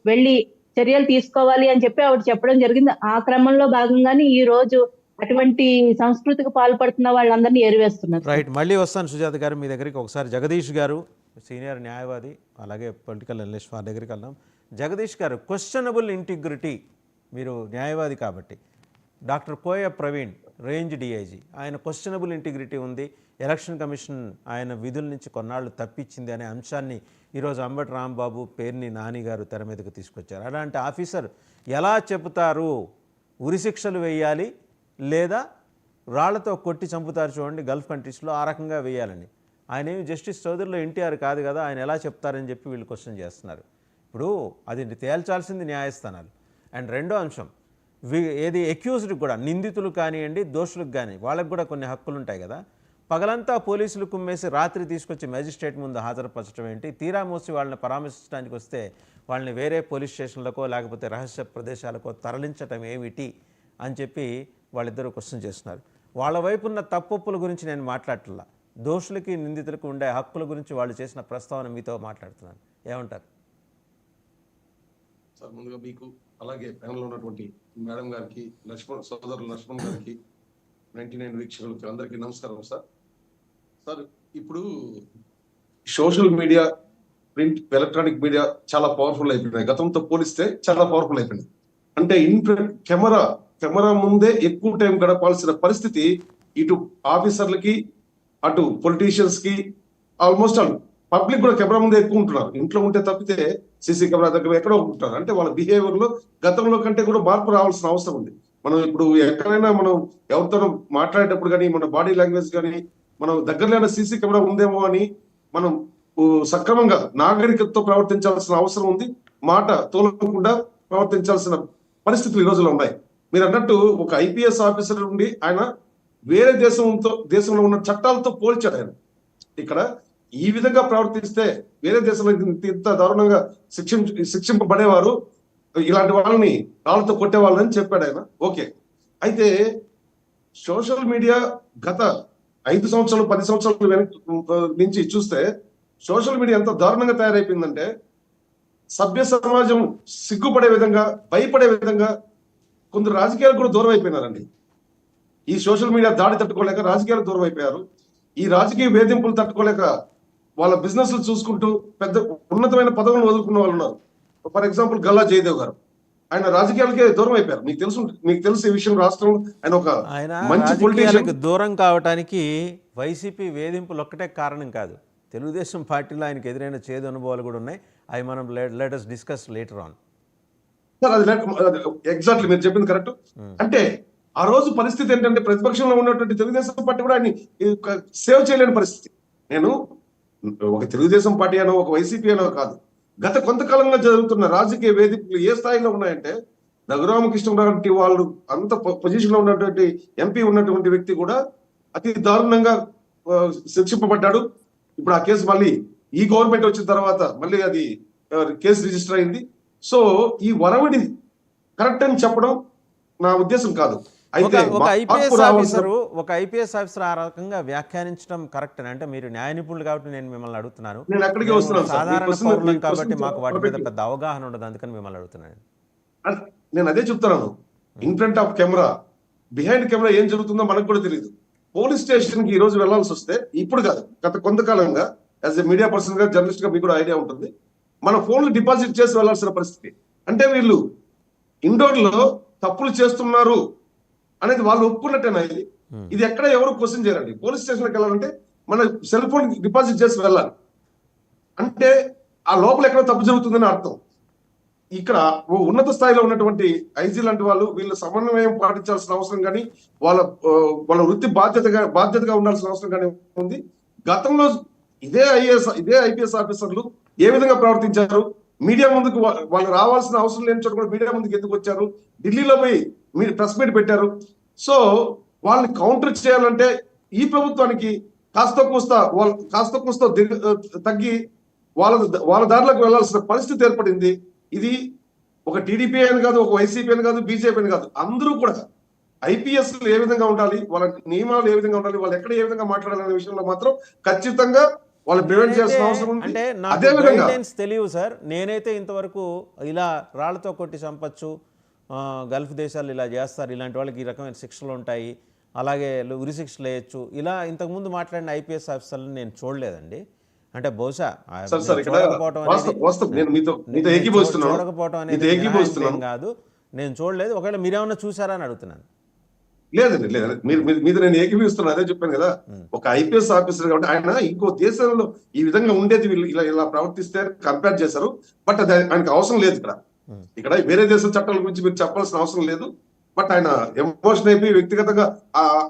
వెళ్ళి చర్యలు తీసుకోవాలి అని చెప్పి ఆవిడ చెప్పడం జరిగింది. ఆ క్రమంలో భాగంగానే ఈ రోజు అటువంటి సంస్కృతికి పాల్పడుతున్న వాళ్ళందరినీ ఏరివేస్తున్నారు. రైట్, మళ్ళీ వస్తాను సుజాత గారు మీ దగ్గరికి. ఒకసారి జగదీష్ గారు సీనియర్ న్యాయవాది, అలాగే పొలిటికల్ అనలిస్ట్, వారి దగ్గరికి వెళ్దాం. జగదీష్ గారు, క్వశ్చనబుల్ ఇంటిగ్రిటీ, మీరు న్యాయవాది కాబట్టి, డాక్టర్ కోయ ప్రవీణ్ రేంజ్ డిఐజీ, ఆయన క్వశ్చనబుల్ ఇంటిగ్రిటీ ఉంది, ఎలక్షన్ కమిషన్ ఆయన విధుల నుంచి కొన్నాళ్ళు తప్పించింది అనే అంశాన్ని ఈరోజు అంబటి రాంబాబు, పేర్ని నాని గారు తెర మీదకు తీసుకొచ్చారు. అలాంటి ఆఫీసర్ ఎలా చెబుతారు ఉరిశిక్షలు వేయాలి లేదా రాళ్లతో కొట్టి చంపుతారు చూడండి గల్ఫ్ కంట్రీస్లో, ఆ రకంగా వేయాలని? ఆయన ఏమి జస్టిస్ చౌదరిలో ఎన్టీఆర్ కాదు కదా, ఆయన ఎలా చెప్తారని చెప్పి వీళ్ళు క్వశ్చన్ చేస్తున్నారు. ఇప్పుడు అది తేల్చాల్సింది న్యాయస్థానాలు. అండ్ రెండో అంశం, ఏది ఎక్యూజ్డ్కి కూడా, నిందితులు కానివ్వండి దోషులకు కానీ, వాళ్ళకు కూడా కొన్ని హక్కులు ఉంటాయి కదా. పగలంతా పోలీసులు కుమ్మేసి రాత్రి తీసుకొచ్చి మేజిస్ట్రేట్ ముందు హాజరుపరచడం ఏంటి? తీరా మోసి వాళ్ళని పరామర్శించడానికి వస్తే వాళ్ళని వేరే పోలీస్ స్టేషన్లకో లేకపోతే రహస్య ప్రదేశాలకో తరలించటం ఏమిటి అని చెప్పి వాళ్ళిద్దరూ క్వశ్చన్ చేస్తున్నారు. వాళ్ళ వైపు ఉన్న తప్పొప్పుల గురించి నేను మాట్లాడట్లా, దోషులకి నిందితులకు ఉండే హక్కుల గురించి వాళ్ళు చేసిన ప్రస్తావన మీతో మాట్లాడుతున్నాను. ఏమంటారు సార్? ముందుగా మీకు, అలాగే ప్యానెల్లో ఉన్నటువంటి మేడం గారికి, సోదరులు లక్ష్మణ్ గారికి, 99 వీక్షకులకి అందరికీ నమస్కారం సార్. సార్, ఇప్పుడు social media, print, electronic media చాలా పవర్ఫుల్ అయిపోయినాయి. గతంతో పోలిస్తే చాలా పవర్ఫుల్ అయిపోయింది. అంటే కెమెరా ముందే ఎక్కువ టైం గడపాల్సిన పరిస్థితి ఇటు ఆఫీసర్లకి, అటు పొలిటీషియన్స్ కి, ఆల్మోస్ట్ ఆల్ పబ్లిక్ కూడా కెమెరా ముందే ఎక్కువ ఉంటున్నారు. ఇంట్లో ఉంటే తప్పితే సీసీ కెమెరా దగ్గర ఎక్కడో ఉంటున్నారు. అంటే వాళ్ళ బిహేవియర్ లో గతంలో కంటే కూడా మార్పు రావాల్సిన అవసరం ఉంది. మనం ఇప్పుడు ఎక్కడైనా మనం ఎవరితో మాట్లాడేటప్పుడు కానీ, మన బాడీ లాంగ్వేజ్ కానీ, మనం దగ్గరలో సీసీ కెమెరా ఉందేమో అని మనం సక్రమంగా నాగరికతతో ప్రవర్తించాల్సిన అవసరం ఉంది. మాట తోలకుండా ప్రవర్తించాల్సిన పరిస్థితులు ఈ రోజులో ఉన్నాయి. మీరు అన్నట్టు ఒక ఐపీఎస్ ఆఫీసర్ నుండి ఆయన వేరే దేశంలో ఉన్న చట్టాలతో పోల్చాడు. ఆయన ఇక్కడ ఈ విధంగా ప్రవర్తిస్తే వేరే దేశంలో ఇంత దారుణంగా శిక్షింపబడేవారు, ఇలాంటి వాళ్ళని రాళ్లతో కొట్టేవాళ్ళని చెప్పాడు ఆయన. ఓకే, అయితే సోషల్ మీడియా గత 5 సంవత్సరాలు 10 సంవత్సరాలు నుంచి చూస్తే సోషల్ మీడియా ఎంత దారుణంగా తయారైపోయిందంటే, సభ్య సమాజం సిగ్గుపడే విధంగా, భయపడే విధంగా కొందరు రాజకీయాలకు కూడా దూరం అయిపోయినారండి. ఈ సోషల్ మీడియా దాడి తట్టుకోలేక రాజకీయాలకు దూరం అయిపోయారు. ఈ రాజకీయ వేధింపులు తట్టుకోలేక వాళ్ళ బిజినెస్లు చూసుకుంటూ పెద్ద ఉన్నతమైన పదవులను వదులుకున్న వాళ్ళు ఉన్నారు. ఫర్ ఎగ్జాంపుల్ గల్లా జయదేవ్ గారు, ఆయన రాజకీయాలకే దూరం అయిపోయారు. మీకు తెలుసు ఈ విషయం. రాష్ట్రంలో ఆయన ఒక మంచి పొలిటీషియన్. దూరం కావడానికి వైసీపీ వేధింపులు ఒక్కటే కారణం కాదు, తెలుగుదేశం పార్టీలో ఆయనకు ఎదురైన చేదు అనుభవాలు కూడా ఉన్నాయి. అవి మనం let us discuss later on. Exactly మీరు చెప్పింది కరెక్ట్. అంటే ఆ రోజు పరిస్థితి ఏంటంటే, ప్రతిపక్షంలో ఉన్నటువంటి తెలుగుదేశం పార్టీ కూడా ఆయన సేవ్ చేయలేని పరిస్థితి. నేను ఒక తెలుగుదేశం పార్టీ అనో ఒక వైసీపీ అనో కాదు, గత కొంతకాలంగా జరుగుతున్న రాజకీయ వేదికలు ఏ స్థాయిలో ఉన్నాయంటే, రఘురామకృష్ణరావు వాళ్ళు అంత పొజిషన్ లో ఉన్నటువంటి ఎంపీ ఉన్నటువంటి వ్యక్తి కూడా అతి దారుణంగా శిక్షింపబడ్డాడు. ఇప్పుడు ఆ కేసు మళ్ళీ ఈ గవర్నమెంట్ వచ్చిన తర్వాత మళ్ళీ అది కేసు రిజిస్టర్ అయింది. సో ఈ వరవడి కరెక్ట్ అని చెప్పడం నా ఉద్దేశం కాదు. ఒక ఐపీఎస్ ఆఫీసర్ ఆ రకంగా వ్యాఖ్యానించడం కరెక్ట్ అని అంటే, మీరు న్యాయ నిపుణులు కాబట్టి నేను మిమ్మల్ని అడుగుతున్నాను. సాధారణ పౌరులం కాబట్టి మాకు వాటి మీద పెద్ద అవగాహన ఉండదు, అందుకని మిమ్మల్ని అడుగుతున్నాను. నేను అదే చెప్తున్నాను. In front of camera, behind camera ఏం జరుగుతుందో మనకు కూడా తెలియదు. పోలీస్ స్టేషన్ కి ఈ రోజు వెళ్లాల్సి వస్తే, ఇప్పుడు కాదు గత కొంతకాలంగా, యాజ్ ఎ మీడియా పర్సన్ గా, జర్నలిస్ట్ గా మీకు కూడా ఐడియా ఉంటుంది, మన ఫోన్లు డిపాజిట్ చేసి వెళ్లాల్సిన పరిస్థితి. అంటే వీళ్ళు ఇండోర్ లో తప్పులు చేస్తున్నారు అనేది వాళ్ళు ఒప్పుకున్నట్టేనా? ఇది ఎక్కడ ఎవరు క్వశ్చన్ చేయాలండి. పోలీస్ స్టేషన్కి వెళ్ళాలంటే మన సెల్ ఫోన్ డిపాజిట్ చేసి వెళ్ళాలి. అంటే ఆ లోపల ఎక్కడ తప్పు జరుగుతుందని అర్థం. ఇక్కడ ఉన్నత స్థాయిలో ఉన్నటువంటి ఐజీ లాంటి వాళ్ళు వీళ్ళు సమన్వయం పాటించాల్సిన అవసరం కానీ, వాళ్ళ వృత్తి బాధ్యతగా ఉండాల్సిన అవసరం కానీ ఉంది. గతంలో ఇదే ఐపీఎస్ ఆఫీసర్లు ఏ విధంగా ప్రవర్తించారు, మీడియా ముందుకు వాళ్ళు రావాల్సిన అవసరం లేని చోట కూడా మీడియా ముందుకు ఎందుకు వచ్చారు, ఢిల్లీలో పోయి మీరు ప్రెస్ మీట్ పెట్టారు. సో వాళ్ళని కౌంటర్ చేయాలంటే ఈ ప్రభుత్వానికి కాస్త కూస్తా తగ్గి వాళ్ళ దారిలోకి వెళ్లాల్సిన పరిస్థితి ఏర్పడింది. ఇది ఒక టీడీపీ అని కాదు, ఒక వైసీపీ అని కాదు, బీజేపీ అని కాదు, అందరూ కూడా ఐపీఎస్ ఏ విధంగా ఉండాలి, వాళ్ళ నియమాలు ఏ విధంగా ఉండాలి, వాళ్ళు ఎక్కడ ఏ విధంగా మాట్లాడాలనే విషయంలో మాత్రం ఖచ్చితంగా వాళ్ళు ప్రివెంట్ చేయాల్సిన అవసరం ఉంది. అంటే అదే నాకు విధంగా గైడ్లైన్స్ తెలియవు సార్. నేనైతే ఇంతవరకు ఇలా రాళ్లతో కొట్టి చంపచ్చు, గల్ఫ్ దేశాలు ఇలా చేస్తారు, ఇలాంటి వాళ్ళకి ఈ రకమైన శిక్షలు ఉంటాయి, అలాగే ఉరి శిక్షలు వేయచ్చు, ఇలా ఇంతకుముందు మాట్లాడిన ఐపీఎస్ ఆఫీసర్లను నేను చూడలేదండి. అంటే బహుశా చూడకపోవటం అనేది కాదు, నేను చూడలేదు. ఒకవేళ మీరేమన్నా చూసారా అని అడుగుతున్నాను. లేదండి, లేదండి, మీరు నేను ఏకీభవిస్తున్నాను. అదే చెప్పాను కదా, ఒక ఐపీఎస్ ఆఫీసర్ కాబట్టి ఆయన ఇంకో దేశంలో ఈ విధంగా ఉండేది వీళ్ళు ఇలా ప్రవర్తిస్తే కంపేర్ చేశారు. బట్ అది ఆయనకు అవసరం లేదు. ఇక్కడ వేరే దేశం చట్టాల గురించి మీరు చెప్పాల్సిన అవసరం లేదు. బట్ ఆయన ఎమోషన్ అయిపోయి వ్యక్తిగతంగా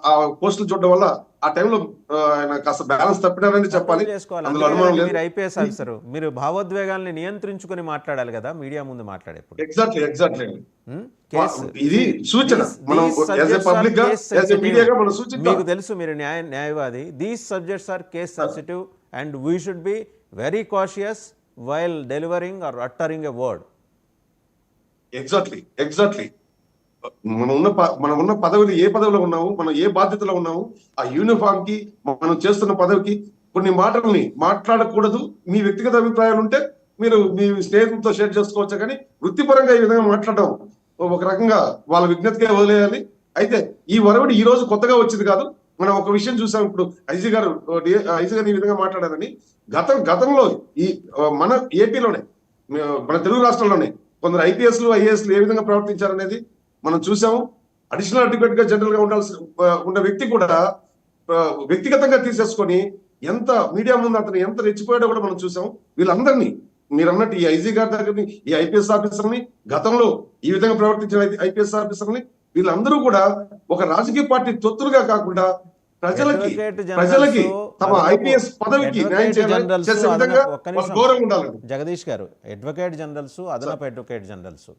ఆ పోస్టులు చూడడం వల్ల ఆ టైంలో ఆయన కాస్త బ్యాలెన్స్ తప్పినారని చెప్పాలి. అందులో అనుమానం లేదు. మీరు ఐపీఎస్ ఆఫీసర్, మీరు భావోద్వేగాల్ని నియంత్రించుకుని మాట్లాడాలి కదా మీడియా ముందు మాట్లాడేప్పుడు. ఎగ్జాక్ట్లీ ఇది సూచన. మనం పబ్లిక్ గా మీడియాగా మనం సూచించాలి. మీకు తెలుసు, మీరు న్యాయవాది. These subjects are case sensitive and we should be very cautious while delivering or uttering a word. Exactly మనం ఉన్న పదవిలో ఏ పదవిలో ఉన్నాము, మనం ఏ బాధ్యతలో ఉన్నాము, ఆ యూనిఫామ్ కి మనం చేస్తున్న పదవికి కొన్ని మాటల్ని మాట్లాడకూడదు. మీ వ్యక్తిగత అభిప్రాయాలు ఉంటే మీరు మీ స్నేహితులతో షేర్ చేసుకోవచ్చు, కానీ వృత్తిపరంగా ఈ విధంగా మాట్లాడడం ఒక రకంగా వాళ్ళ విజ్ఞతగా వదిలేయాలి. అయితే ఈ వరవడి ఈ రోజు కొత్తగా వచ్చింది కాదు. మనం ఒక విషయం చూసాం. ఇప్పుడు ఐజీ గారు ఈ విధంగా మాట్లాడారని గతంలో ఈ మన ఏపీలోనే, మన తెలుగు రాష్ట్రాల్లోనే కొందరు ఐపీఎస్లు ఐఏఎస్లు ఏ విధంగా ప్రవర్తించారనేది మనం చూసాము. అడిషనల్ అడ్వకేట్ గా జనరల్ గా ఉన్న వ్యక్తి కూడా వ్యక్తిగతంగా తీసేసుకొని ఎంత మీడియా ముందు అతను ఎంత రెచ్చిపోయాడో కూడా మనం చూసాము. వీళ్ళందరినీ మీరు అన్నట్టు ఈ ఐజీ గారి దగ్గరని, ఈ ఐపీఎస్ ఆఫీసర్ని, గతంలో ఈ విధంగా ప్రవర్తించిన ఐపీఎస్ ఆఫీసర్ని, వీళ్ళందరూ కూడా ఒక రాజకీయ పార్టీ తొత్తులుగా కాకుండా ప్రజలకి తమ ఐపీఎస్ పదవికి న్యాయం చేసే విధంగా గౌరవం ఉండాలండి. జగదీష్ గారు, అడ్వకేట్ జనరల్స్, అదనపు అడ్వకేట్ జనరల్స్,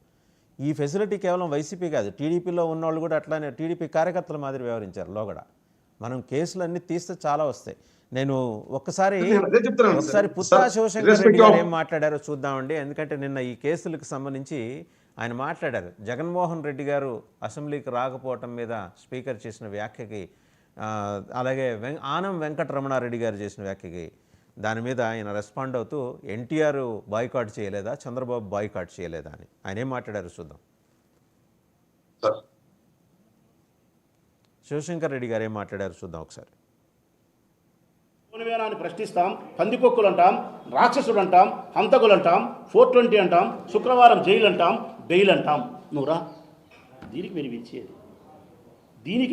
ఈ ఫెసిలిటీ కేవలం వైసీపీ కాదు, టీడీపీలో ఉన్న వాళ్ళు కూడా అట్లానే టీడీపీ కార్యకర్తల మాదిరి వ్యవహరించారు లోగడ. మనం కేసులన్నీ తీస్తే చాలా వస్తాయి. నేను ఒకసారి పుత్తా శివశంకర్ రెడ్డి గారు ఏం మాట్లాడారో చూద్దామండి. ఎందుకంటే నిన్న ఈ కేసులకు సంబంధించి ఆయన మాట్లాడారు. జగన్మోహన్ రెడ్డి గారు అసెంబ్లీకి రాకపోవటం మీద స్పీకర్ చేసిన వ్యాఖ్యకి, అలాగే ఆనం వెంకటరమణారెడ్డి గారు చేసిన వ్యాఖ్యకి, దాని మీద ఆయన రెస్పాండ్ అవుతూ ఎన్టీఆర్ బాయ్కాట్ చేయలేదా, చంద్రబాబు బాయ్కాట్ చేయలేదా అని ఆయన ఏం మాట్లాడారు చూద్దాం. శివశంకర్ రెడ్డి గారు ఏం మాట్లాడారు చూద్దాం ఒకసారి. అని ప్రశ్నిస్తాం, పందికొక్కులు అంటాం, రాక్షసుడు అంటాం, హంతకులు అంటాం, 420 అంటాం, శుక్రవారం జైలు అంటాం, బెయిల్ అంటాం. నువ్వురా దీనికి మీరు ఇచ్చేది, దీనికి